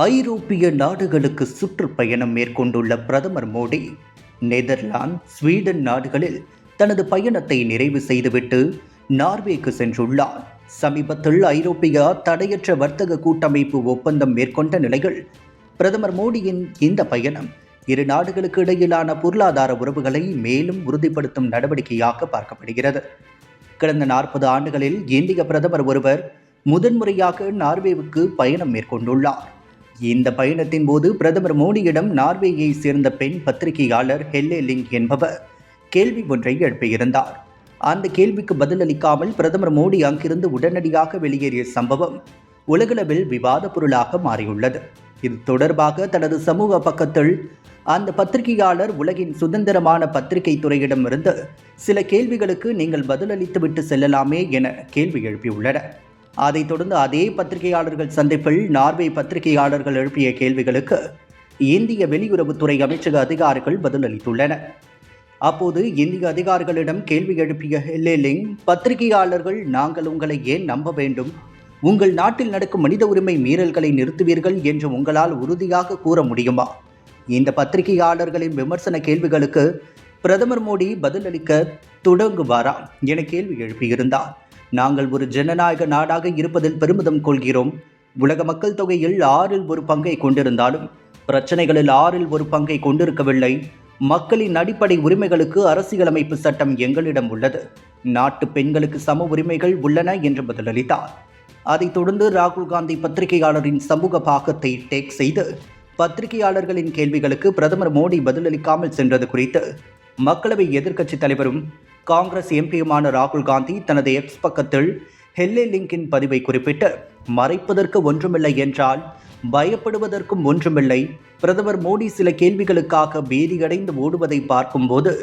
ஐரோப்பிய நாடுகளுக்கு சுற்றுப்பயணம் மேற்கொண்டுள்ள பிரதமர் மோடி நெதர்லாந்து, ஸ்வீடன் நாடுகளில் தனது பயணத்தை நிறைவு செய்துவிட்டு நார்வேக்கு சென்றுள்ளார். சமீபத்தில் ஐரோப்பிய தடையற்ற வர்த்தக கூட்டமைப்பு ஒப்பந்தம் மேற்கொண்ட நிலையில் பிரதமர் மோடியின் இந்த பயணம் இரு நாடுகளுக்கு இடையிலான பொருளாதார உறவுகளை மேலும் உறுதிப்படுத்தும் நடவடிக்கையாக பார்க்கப்படுகிறது. கடந்த 40 ஆண்டுகளில் இந்திய பிரதமர் ஒருவர் முதன்முறையாக நார்வேவுக்கு பயணம் மேற்கொண்டுள்ளார். இந்த பயணத்தின் போது பிரதமர் மோடியிடம் நார்வேயை சேர்ந்த பெண் பத்திரிகையாளர் ஹெல்லே லிங் என்பவர் கேள்வி ஒன்றை எழுப்பியிருந்தார். அந்த கேள்விக்கு பதிலளிக்காமல் பிரதமர் மோடி அங்கிருந்து உடனடியாக வெளியேறிய சம்பவம் உலகளவில் விவாத பொருளாக மாறியுள்ளது. இது தொடர்பாக தனது சமூக பக்கத்தில் அந்த பத்திரிகையாளர் உலகின் சுதந்திரமான பத்திரிகை துறையிடமிருந்து சில கேள்விகளுக்கு நீங்கள் பதிலளித்துவிட்டு செல்லலாமே என கேள்வி எழுப்பியுள்ளனர். அதைத் தொடர்ந்து அதே பத்திரிகையாளர்கள் சந்திப்பில் நார்வே பத்திரிகையாளர்கள் எழுப்பிய கேள்விகளுக்கு இந்திய வெளியுறவுத்துறை அமைச்சக அதிகாரிகள் பதிலளித்துள்ளனர். அப்போது இந்திய அதிகாரிகளிடம் கேள்வி எழுப்பிய ஹெல்லே லிங், பத்திரிகையாளர்கள் நாங்கள் உங்களை ஏன் நம்ப வேண்டும்? உங்கள் நாட்டில் நடக்கும் மனித உரிமை மீறல்களை நிறுத்துவீர்கள் என்று உங்களால் உறுதியாக கூற முடியுமா? இந்த பத்திரிகையாளர்களின் விமர்சன கேள்விகளுக்கு பிரதமர் மோடி பதிலளிக்க தொடங்குவாரா என கேள்வி எழுப்பியிருந்தார். நாங்கள் ஒரு ஜனநாயக நாடாக இருப்பதில் பெருமிதம் கொள்கிறோம். உலக மக்கள் தொகையில் 6இல் ஒரு பங்கை கொண்டிருந்தாலும் பிரச்சனைகளில் 6இல் ஒரு பங்கை கொண்டிருக்கவில்லை. மக்களின் அடிப்படை உரிமைகளுக்கு அரசியலமைப்பு சட்டம் எங்களிடம் உள்ளது. நாட்டு பெண்களுக்கு சம உரிமைகள் உள்ளன என்று பதிலளித்தார். அதைத் தொடர்ந்து ராகுல் காந்தி பத்திரிகையாளரின் சமூக பாகத்தை டேக் செய்து பத்திரிகையாளர்களின் கேள்விகளுக்கு பிரதமர் மோடி பதிலளிக்காமல் சென்றது குறித்து மக்களவை எதிர்க்கட்சித் தலைவரும் காங்கிரஸ் எம்பியுமான ராகுல் காந்தி தனது எக்ஸ் பக்கத்தில் ஹெல்லே லிங்கின் பதிவை குறிப்பிட்டு, மறைப்பதற்கு ஒன்றுமில்லை என்றால் பயப்படுவதற்கும் ஒன்றுமில்லை. பிரதமர் மோடி சில கேள்விகளுக்காக பீதியடைந்து ஓடுவதை பார்க்கும்போது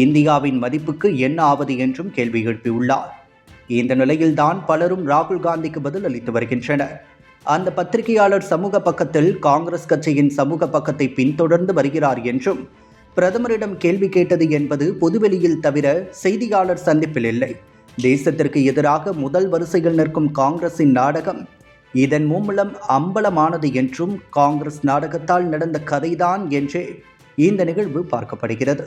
இந்தியாவின் மதிப்புக்கு என்ன ஆவது என்றும் கேள்வி எழுப்பியுள்ளார். இந்த நிலையில்தான் பலரும் ராகுல் காந்திக்கு பதில் அளித்து வருகின்றனர். அந்த பத்திரிகையாளர் சமூக பக்கத்தில் காங்கிரஸ் கட்சியின் சமூக பக்கத்தை பின்தொடர்ந்து வருகிறார் என்றும், பிரதமரிடம் கேள்வி கேட்டது என்பது பொதுவெளியில் தவிர செய்தியாளர் சந்திப்பில் இல்லை. தேசத்திற்கு எதிராக முதல் வரிசையில் நிற்கும் காங்கிரசின் நாடகம் இதன் மூலம் அம்பலமானது என்றும், காங்கிரஸ் நாடகத்தால் நடந்த கதைதான் என்றே இந்த நிகழ்வு பார்க்கப்படுகிறது.